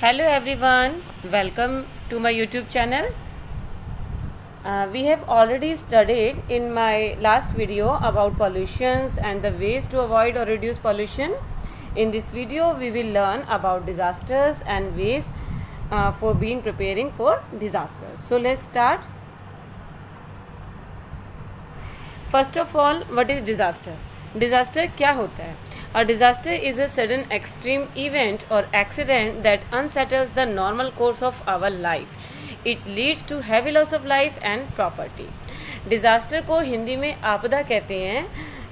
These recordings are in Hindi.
Hello everyone, welcome to my YouTube channel. We have already studied in my last video about pollutions and the ways to avoid or reduce pollution. In this video, we will learn about disasters and ways for preparing for disasters. So let's start. First of all, what is disaster? Disaster क्या होता है? A disaster is a sudden extreme event or accident that unsettles the normal course of our life. It leads to heavy loss of life and property. Disaster को हिंदी में आपदा कहते हैं.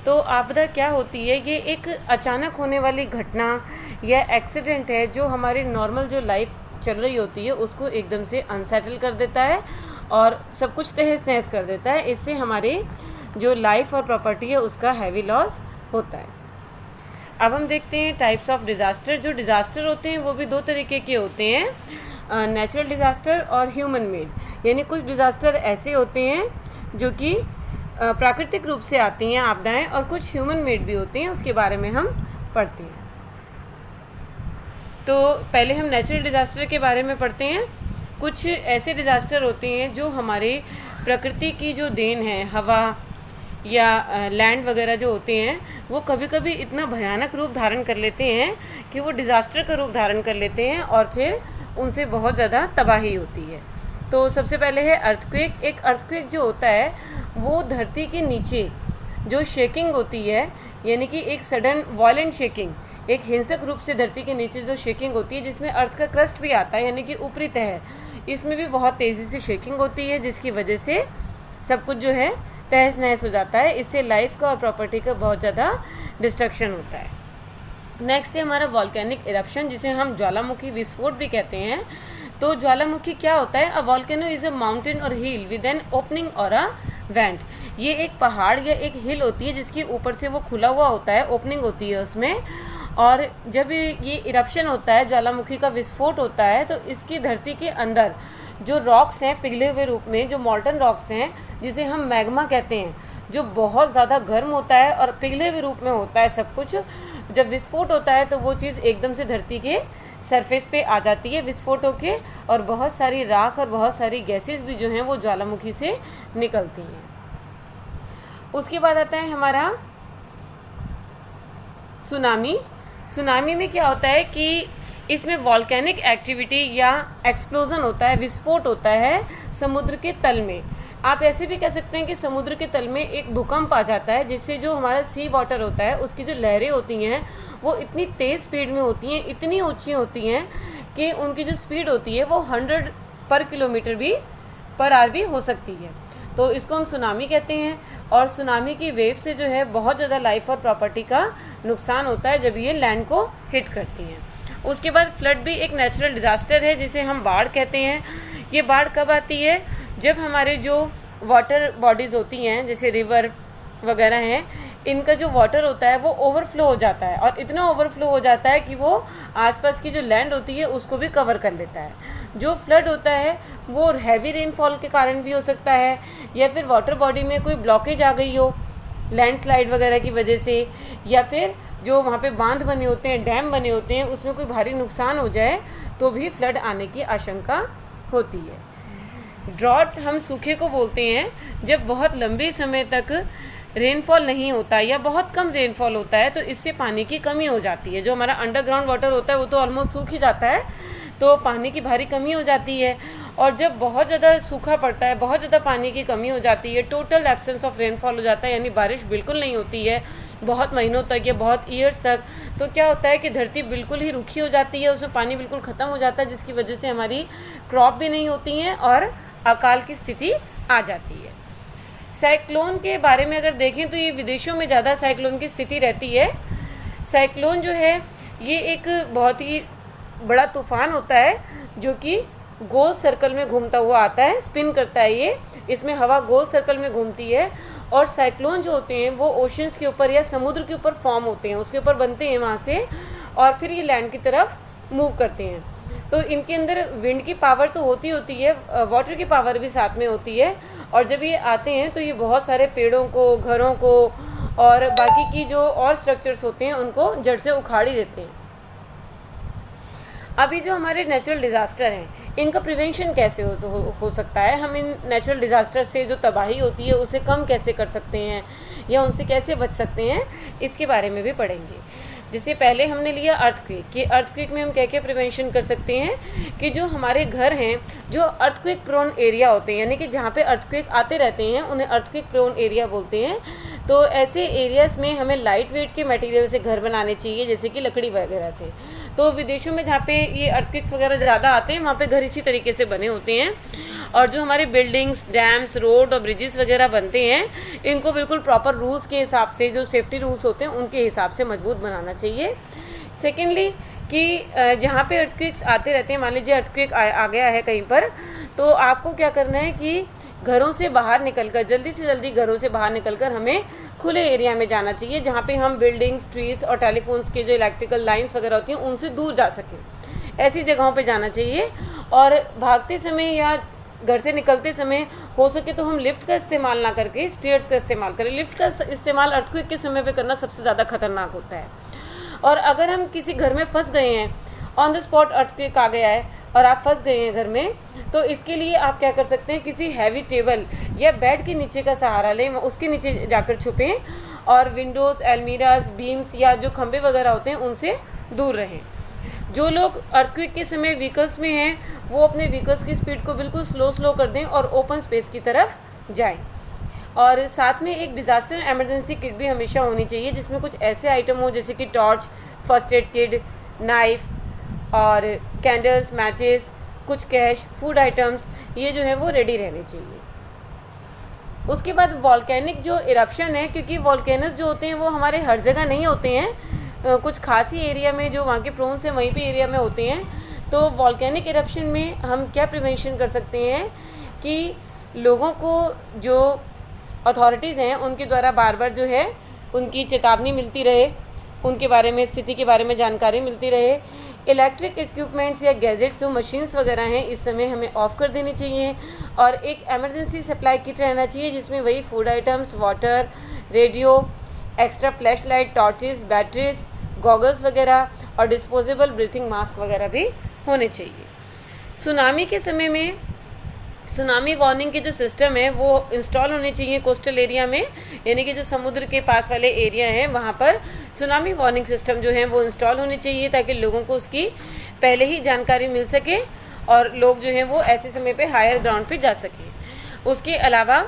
तो आपदा क्या होती है? ये एक अचानक होने वाली घटना या एक्सीडेंट है जो हमारी नॉर्मल जो लाइफ चल रही होती है उसको एकदम से अनसेटल कर देता है और सब कुछ तहस नहस कर देता है. इससे हमारी जो लाइफ और प्रॉपर्टी है उसका हैवी लॉस होता है. अब हम देखते हैं टाइप्स ऑफ डिज़ास्टर. जो डिज़ास्टर होते हैं वो भी दो तरीके के होते हैं, नेचुरल डिज़ास्टर और ह्यूमन मेड. यानी कुछ डिज़ास्टर ऐसे होते हैं जो कि प्राकृतिक रूप से आती हैं आपदाएं, और कुछ ह्यूमन मेड भी होते हैं, उसके बारे में हम पढ़ते हैं. तो पहले हम नेचुरल डिज़ास्टर के बारे में पढ़ते हैं. कुछ ऐसे डिज़ास्टर होते हैं जो हमारे प्रकृति की जो देन है, हवा या लैंड वगैरह जो होते हैं, वो कभी कभी इतना भयानक रूप धारण कर लेते हैं कि वो डिज़ास्टर का रूप धारण कर लेते हैं और फिर उनसे बहुत ज़्यादा तबाही होती है. तो सबसे पहले है अर्थक्वेक. एक अर्थक्वेक जो होता है वो धरती के नीचे जो शेकिंग होती है, यानी कि एक सडन वॉयलेंट शेकिंग, एक हिंसक रूप से धरती के नीचे जो शेकिंग होती है जिसमें अर्थ का क्रस्ट भी आता है, यानी कि ऊपरी तह, इसमें भी बहुत तेज़ी से शेकिंग होती है जिसकी वजह से सब कुछ जो है तहस नहस हो जाता है. इससे लाइफ का और प्रॉपर्टी का बहुत ज़्यादा डिस्ट्रक्शन होता है. नेक्स्ट है हमारा वॉल्केनिक इरप्शन, जिसे हम ज्वालामुखी विस्फोट भी कहते हैं. तो ज्वालामुखी क्या होता है? अ वॉल्केनो इज़ अ माउंटेन और हिल विद एन ओपनिंग और अ वेंट. ये एक पहाड़ या एक हिल होती है जिसके ऊपर से वो खुला हुआ होता है, ओपनिंग होती है उसमें, और जब ये इरप्शन होता है, ज्वालामुखी का विस्फोट होता है, तो इसकी धरती के अंदर जो रॉक्स हैं पिघले हुए रूप में, जो मॉल्टन रॉक्स हैं जिसे हम मैग्मा कहते हैं, जो बहुत ज़्यादा गर्म होता है और पिघले हुए रूप में होता है सब कुछ, जब विस्फोट होता है तो वो चीज़ एकदम से धरती के सरफेस पे आ जाती है विस्फोट होके, और बहुत सारी राख और बहुत सारी गैसेस भी जो हैं वो ज्वालामुखी से निकलती हैं. उसके बाद आता है हमारा सुनामी. सुनामी में क्या होता है कि इसमें वॉल्केनिक एक्टिविटी या एक्सप्लोजन होता है, विस्फोट होता है समुद्र के तल में. आप ऐसे भी कह सकते हैं कि समुद्र के तल में एक भूकंप आ जाता है जिससे जो हमारा सी वाटर होता है उसकी जो लहरें होती हैं वो इतनी तेज़ स्पीड में होती हैं, इतनी ऊंची होती हैं कि उनकी जो स्पीड होती है वो 100 पर किलोमीटर भी पर आवर भी हो सकती है. तो इसको हम सुनामी कहते हैं. और सुनामी की वेव से जो है बहुत ज़्यादा लाइफ और प्रॉपर्टी का नुकसान होता है जब ये लैंड को हिट करती हैं. उसके बाद फ्लड भी एक नेचुरल डिज़ास्टर है जिसे हम बाढ़ कहते हैं. ये बाढ़ कब आती है? जब हमारे जो वाटर बॉडीज़ होती हैं जैसे रिवर वगैरह हैं, इनका जो वाटर होता है वो ओवरफ्लो हो जाता है, और इतना ओवरफ्लो हो जाता है कि वो आसपास की जो लैंड होती है उसको भी कवर कर लेता है. जो फ्लड होता है वो हैवी रेनफॉल के कारण भी हो सकता है, या फिर वाटर बॉडी में कोई ब्लॉकेज आ गई हो लैंडस्लाइड वगैरह की वजह से, या फिर जो वहाँ पे बांध बने होते हैं, डैम बने होते हैं, उसमें कोई भारी नुकसान हो जाए तो भी फ्लड आने की आशंका होती है. ड्रॉट हम सूखे को बोलते हैं जब बहुत लंबे समय तक रेनफॉल नहीं होता या बहुत कम रेनफॉल होता है, तो इससे पानी की कमी हो जाती है. जो हमारा अंडरग्राउंड वाटर होता है वो तो ऑलमोस्ट सूख ही जाता है, तो पानी की भारी कमी हो जाती है. और जब बहुत ज़्यादा सूखा पड़ता है, बहुत ज़्यादा पानी की कमी हो जाती है, टोटल एब्सेंस ऑफ रेनफॉल हो जाता है, यानी बारिश बिल्कुल नहीं होती है बहुत महीनों तक या बहुत ईयर्स तक, तो क्या होता है कि धरती बिल्कुल ही रूखी हो जाती है, उसमें पानी बिल्कुल ख़त्म हो जाता है, जिसकी वजह से हमारी क्रॉप भी नहीं होती हैं और अकाल की स्थिति आ जाती है. साइक्लोन के बारे में अगर देखें तो ये विदेशों में ज़्यादा साइक्लोन की स्थिति रहती है. साइक्लोन जो है ये एक बहुत ही बड़ा तूफ़ान होता है जो कि गोल सर्कल में घूमता हुआ आता है, स्पिन करता है ये, इसमें हवा गोल सर्कल में घूमती है. और साइक्लोन जो होते हैं वो ओशंस के ऊपर या समुद्र के ऊपर फॉर्म होते हैं, उसके ऊपर बनते हैं वहाँ से, और फिर ये लैंड की तरफ मूव करते हैं. तो इनके अंदर विंड की पावर तो होती है, वाटर की पावर भी साथ में होती है, और जब ये आते हैं तो ये बहुत सारे पेड़ों को, घरों को और बाकी की जो और स्ट्रक्चर्स होते हैं उनको जड़ से उखाड़ ही देते हैं. अभी जो हमारे नेचुरल डिज़ास्टर हैं, इनका प्रिवेंशन कैसे हो सकता है, हम इन नेचुरल डिज़ास्टर से जो तबाही होती है उसे कम कैसे कर सकते हैं या उनसे कैसे बच सकते हैं, इसके बारे में भी पढ़ेंगे। जिससे पहले हमने लिया अर्थक्वेक, कि अर्थक्वेक में हम क्या क्या प्रिवेंशन कर सकते हैं, कि जो हमारे घर हैं जो अर्थक्वेक प्रोन एरिया होते हैं, यानी कि जहाँ पे अर्थक्वेक आते रहते हैं उन्हें अर्थक्वेक प्रोन एरिया बोलते हैं। तो ऐसे एरियाज़ में हमें लाइट वेट के मटेरियल से घर बनाने चाहिए, जैसे कि लकड़ी वगैरह से। तो विदेशों में जहाँ पे ये अर्थक्वेक्स वगैरह ज़्यादा आते हैं वहाँ पे घर इसी तरीके से बने होते हैं। और जो हमारे बिल्डिंग्स, डैम्स, रोड और ब्रिजेस वगैरह बनते हैं, इनको बिल्कुल प्रॉपर रूल्स के हिसाब से, जो सेफ्टी रूल्स होते हैं उनके हिसाब से मजबूत बनाना चाहिए। सेकेंडली कि जहाँ पे अर्थक्वेक्स आते रहते हैं, मान लीजिए अर्थक्वेक आ गया है कहीं पर, तो आपको क्या करना है कि घरों से बाहर निकलकर, जल्दी से जल्दी घरों से बाहर निकलकर हमें खुले एरिया में जाना चाहिए, जहाँ पे हम बिल्डिंग्स, ट्रीज और टेलीफोन्स के जो इलेक्ट्रिकल लाइंस वगैरह होती हैं उनसे दूर जा सकें। ऐसी जगहों पे जाना चाहिए। और भागते समय या घर से निकलते समय हो सके तो हम लिफ्ट का इस्तेमाल ना करके स्टेयर्स का इस्तेमाल करें। लिफ्ट का इस्तेमाल अर्थक्वेक के समय पे करना सबसे ज़्यादा खतरनाक होता है। और अगर हम किसी घर में फंस गए हैं, ऑन द स्पॉट अर्थक्वेक आ गया है और आप फंस गए हैं घर में, तो इसके लिए आप क्या कर सकते हैं, किसी हैवी टेबल या बेड के नीचे का सहारा लें, उसके नीचे जाकर छुपें और विंडोज़, अलमीराज, बीम्स या जो खंभे वगैरह होते हैं उनसे दूर रहें। जो लोग अर्थक्वेक के समय व्हीकल्स में हैं वो अपने व्हीकल्स की स्पीड को बिल्कुल स्लो कर दें और ओपन स्पेस की तरफ जाएं। और साथ में एक डिज़ास्टर एमरजेंसी किट भी हमेशा होनी चाहिए, जिसमें कुछ ऐसे आइटम हो जैसे कि torch, first aid kit, knife और कैंडल्स, मैचेस, कुछ कैश, फूड आइटम्स, ये जो है वो रेडी रहने चाहिए। उसके बाद वॉल्केनिक जो इरप्शन है, क्योंकि वॉल्केनस जो होते हैं वो हमारे हर जगह नहीं होते हैं, कुछ खासी एरिया में जो वहाँ के प्रोन्स हैं वहीं पे एरिया में होते हैं। तो वॉल्केनिक इरप्शन में हम क्या प्रिवेंशन कर सकते हैं कि लोगों को जो अथॉरिटीज़ हैं उनके द्वारा बार बार जो है उनकी चेतावनी मिलती रहे, उनके बारे में, स्थिति के बारे में जानकारी मिलती रहे। इलेक्ट्रिक इक्विपमेंट्स या गैजेट्स जो मशीन्स वगैरह हैं इस समय हमें ऑफ़ कर देनी चाहिए। और एक एमरजेंसी सप्लाई किट रहना चाहिए जिसमें वही food items, water, radio, extra flash light, torches, batteries, goggles वगैरह और डिस्पोजेबल ब्रीथिंग मास्क वगैरह भी होने चाहिए। सुनामी के समय में सुनामी वार्निंग के जो सिस्टम है वो इंस्टॉल होने चाहिए कोस्टल एरिया में, यानी कि जो समुद्र के पास वाले एरिया हैं वहाँ पर सुनामी वार्निंग सिस्टम जो है वो इंस्टॉल होने चाहिए, ताकि लोगों को उसकी पहले ही जानकारी मिल सके और लोग जो हैं वो ऐसे समय पे हायर ग्राउंड पे जा सकें। उसके अलावा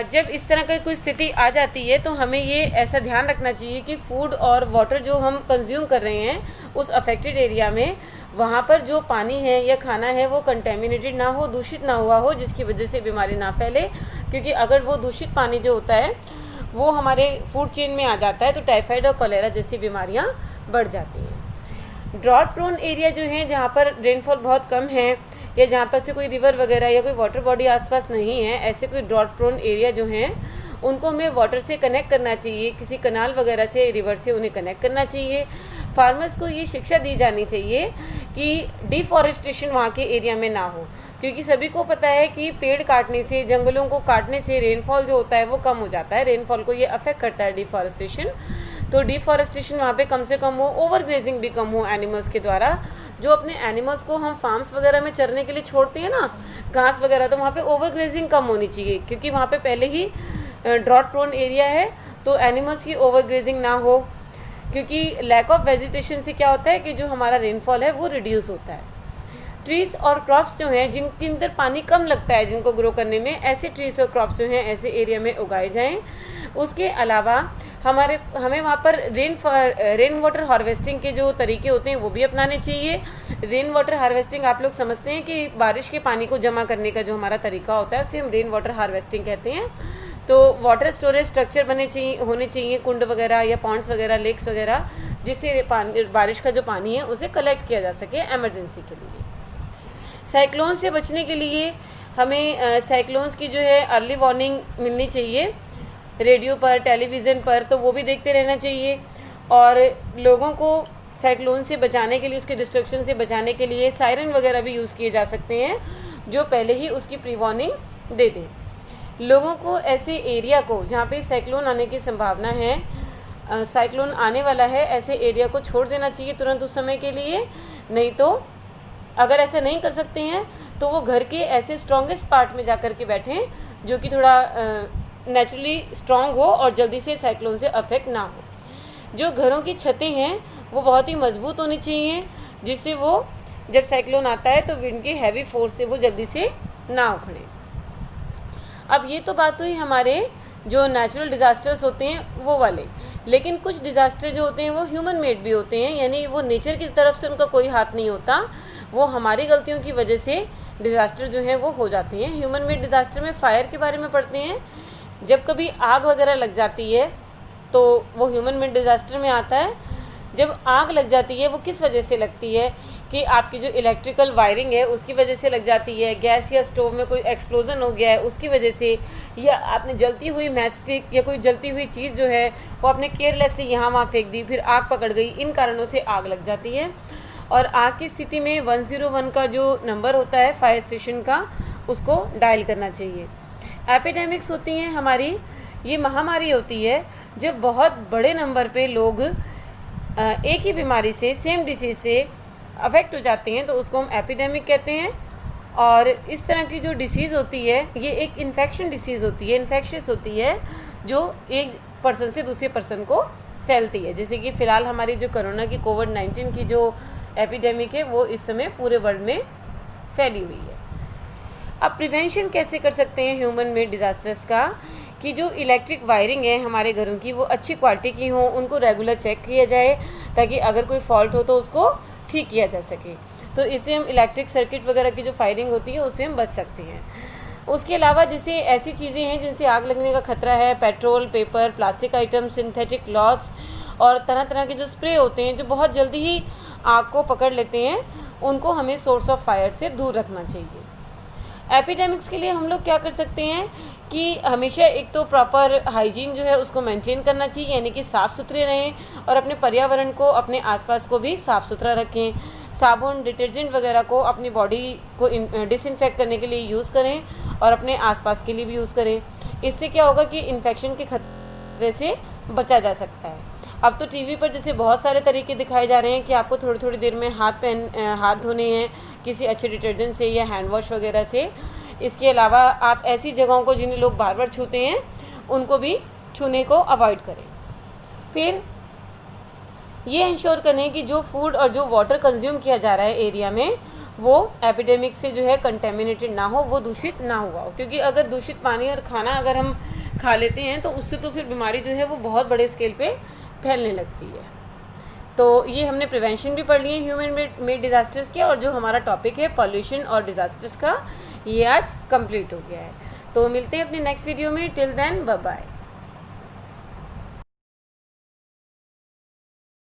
जब इस तरह की कोई स्थिति आ जाती है तो हमें ये ऐसा ध्यान रखना चाहिए कि फूड और वाटर जो हम कंज्यूम कर रहे हैं उस अफेक्टेड एरिया में, वहाँ पर जो पानी है या खाना है वो कंटेमिनेटेड ना हो, दूषित ना हुआ हो, जिसकी वजह से बीमारी ना फैले। क्योंकि अगर वो दूषित पानी जो होता है वो हमारे फूड चेन में आ जाता है तो टाइफाइड और कॉलेरा जैसी बीमारियाँ बढ़ जाती हैं। ड्रॉट प्रोन एरिया जो हैं, जहाँ पर रेनफॉल बहुत कम है या जहाँ पर से कोई रिवर वगैरह या कोई वाटर बॉडी आसपास नहीं है, ऐसे कोई ड्रॉट प्रोन एरिया जो हैं उनको हमें वाटर से कनेक्ट करना चाहिए, किसी कनाल वगैरह से, रिवर से उन्हें कनेक्ट करना चाहिए। फार्मर्स को ये शिक्षा दी जानी चाहिए कि डिफॉरेस्टेशन वहाँ के एरिया में ना हो, क्योंकि सभी को पता है कि पेड़ काटने से, जंगलों को काटने से रेनफॉल जो होता है वो कम हो जाता है, रेनफॉल को ये अफेक्ट करता है डिफॉरेस्टेशन। तो डिफॉरेस्टेशन वहाँ पे कम से कम हो, ओवर ग्रेजिंग भी कम हो एनिमल्स के द्वारा। जो अपने एनिमल्स को हम फार्म्स वगैरह में चरने के लिए छोड़ते हैं ना, घास वगैरह, तो वहाँ पे ओवर ग्रेजिंग कम होनी चाहिए, क्योंकि वहाँ पे पहले ही ड्रॉट प्रोन एरिया है तो एनिमल्स की ओवर ग्रेजिंग ना हो। क्योंकि लैक ऑफ वेजिटेशन से क्या होता है कि जो हमारा रेनफॉल है वो रिड्यूस होता है। ट्रीज़ और क्रॉप्स जो हैं जिनके अंदर पानी कम लगता है जिनको ग्रो करने में, ऐसे ट्रीज़ और क्रॉप्स जो हैं ऐसे एरिया में उगाए जाएं। उसके अलावा हमें वहाँ पर रेन वाटर हार्वेस्टिंग के जो तरीके होते हैं वो भी अपनाने चाहिए। रेन वाटर हार्वेस्टिंग आप लोग समझते हैं कि बारिश के पानी को जमा करने का जो हमारा तरीका होता है उसे हम रेन वाटर हार्वेस्टिंग कहते हैं। तो वाटर स्टोरेज स्ट्रक्चर होने चाहिए, कुंड वगैरह या पॉन्ड्स वगैरह, लेक्स वगैरह, जिससे बारिश का जो पानी है उसे कलेक्ट किया जा सके एमरजेंसी के लिए। साइक्लोन से बचने के लिए हमें साइक्लोन्स की जो है अर्ली वार्निंग मिलनी चाहिए रेडियो पर, टेलीविज़न पर, तो वो भी देखते रहना चाहिए। और लोगों को साइक्लोन से बचाने के लिए, उसके डिस्ट्रक्शन से बचाने के लिए सायरन वगैरह भी यूज़ किए जा सकते हैं जो पहले ही उसकी प्री वार्निंग दे दें। लोगों को ऐसे एरिया को जहाँ पे साइक्लोन आने की संभावना है, साइक्लोन आने वाला है, ऐसे एरिया को छोड़ देना चाहिए तुरंत उस समय के लिए, नहीं तो अगर ऐसा नहीं कर सकते हैं तो वो घर के ऐसे स्ट्रॉन्गेस्ट पार्ट में जा कर के बैठें जो कि थोड़ा नेचुरली स्ट्रॉन्ग हो और जल्दी से साइक्लोन से अफेक्ट ना हो। जो घरों की छतें हैं वो बहुत ही मजबूत होनी चाहिए, जिससे वो जब साइक्लोन आता है तो विंड के हैवी फोर्स से वो जल्दी से ना उखड़े। अब ये तो बात हुई हमारे जो नेचुरल डिज़ास्टर्स होते हैं वो वाले, लेकिन कुछ डिज़ास्टर जो होते हैं वो ह्यूमन मेड भी होते हैं, यानी वो नेचर की तरफ से उनका कोई हाथ नहीं होता, वो हमारी गलतियों की वजह से डिज़ास्टर जो हैं वो हो जाते हैं। ह्यूमन मेड डिज़ास्टर में फायर के बारे में पढ़ते हैं। जब कभी आग वगैरह लग जाती है तो वो ह्यूमन मेड डिज़ास्टर में आता है। जब आग लग जाती है वो किस वजह से लगती है कि आपकी जो इलेक्ट्रिकल वायरिंग है उसकी वजह से लग जाती है, गैस या स्टोव में कोई एक्सप्लोजन हो गया है उसकी वजह से, या आपने जलती हुई मैच स्टिक या कोई जलती हुई चीज़ जो है वो आपने केयरलेसली यहाँ वहाँ फेंक दी, फिर आग पकड़ गई, इन कारणों से आग लग जाती है। और आग की स्थिति में 101 का जो नंबर होता है फायर स्टेशन का, उसको डायल करना चाहिए। एपिडेमिक्स होती हैं हमारी, ये महामारी होती है जब बहुत बड़े नंबर पे लोग एक ही बीमारी से, सेम डिसीज़ से अफेक्ट हो जाते हैं तो उसको हम एपिडेमिक कहते हैं। और इस तरह की जो डिसीज़ होती है ये एक इन्फेक्शन डिसीज़ होती है, इन्फेक्शियस होती है, जो एक पर्सन से दूसरे पर्सन को फैलती है। जैसे कि फ़िलहाल हमारी जो कोरोना की कोविड-19 की जो एपिडेमिक है वो इस समय पूरे वर्ल्ड में फैली हुई है। अब प्रिवेंशन कैसे कर सकते हैं ह्यूमन मेड डिज़ास्टर्स का, कि जो इलेक्ट्रिक वायरिंग है हमारे घरों की वो अच्छी क्वालिटी की हो, उनको रेगुलर चेक किया जाए ताकि अगर कोई फॉल्ट हो तो उसको ठीक किया जा सके। तो इससे हम इलेक्ट्रिक सर्किट वगैरह की जो फायरिंग होती है उससे हम बच सकते हैं। उसके अलावा जैसे ऐसी चीज़ें हैं जिनसे आग लगने का खतरा है, petrol, paper, plastic item, synthetic clothes और तरह तरह के जो स्प्रे होते हैं जो बहुत जल्दी ही आग को पकड़ लेते हैं, उनको हमें सोर्स ऑफ फायर से दूर रखना चाहिए। एपिडेमिक्स के लिए हम लोग क्या कर सकते हैं कि हमेशा एक तो प्रॉपर हाइजीन जो है उसको मेंटेन करना चाहिए, यानी कि साफ़ सुथरे रहें और अपने पर्यावरण को, अपने आसपास को भी साफ़ सुथरा रखें। साबुन, डिटर्जेंट वगैरह को अपनी बॉडी को डिसइंफेक्ट करने के लिए यूज़ करें और अपने आसपास के लिए भी यूज़ करें। इससे क्या होगा कि इन्फेक्शन के खतरे से बचा जा सकता है। अब तो टीवी पर जैसे बहुत सारे तरीके दिखाए जा रहे हैं कि आपको थोड़ी थोड़ी देर में हाथ धोने हैं किसी अच्छे डिटर्जेंट से या हैंड वॉश वगैरह से। इसके अलावा आप ऐसी जगहों को जिन्हें लोग बार बार छूते हैं उनको भी छूने को अवॉइड करें। फिर ये इंश्योर करें कि जो फूड और जो वाटर कंज्यूम किया जा रहा है एरिया में वो एपिडेमिक से जो है कंटेमिनेटेड ना हो, वो दूषित ना हुआ हो, क्योंकि अगर दूषित पानी और खाना अगर हम खा लेते हैं तो उससे तो फिर बीमारी जो है वो बहुत बड़े स्केल पे फैलने लगती है। तो ये हमने प्रिवेंशन भी पढ़ लिए ह्यूमन मेड डिज़ास्टर्स के, और जो हमारा टॉपिक है पॉल्यूशन और डिज़ास्टर्स का, ये आज कंप्लीट हो गया है। तो मिलते हैं अपने नेक्स्ट वीडियो में। Till then bye bye.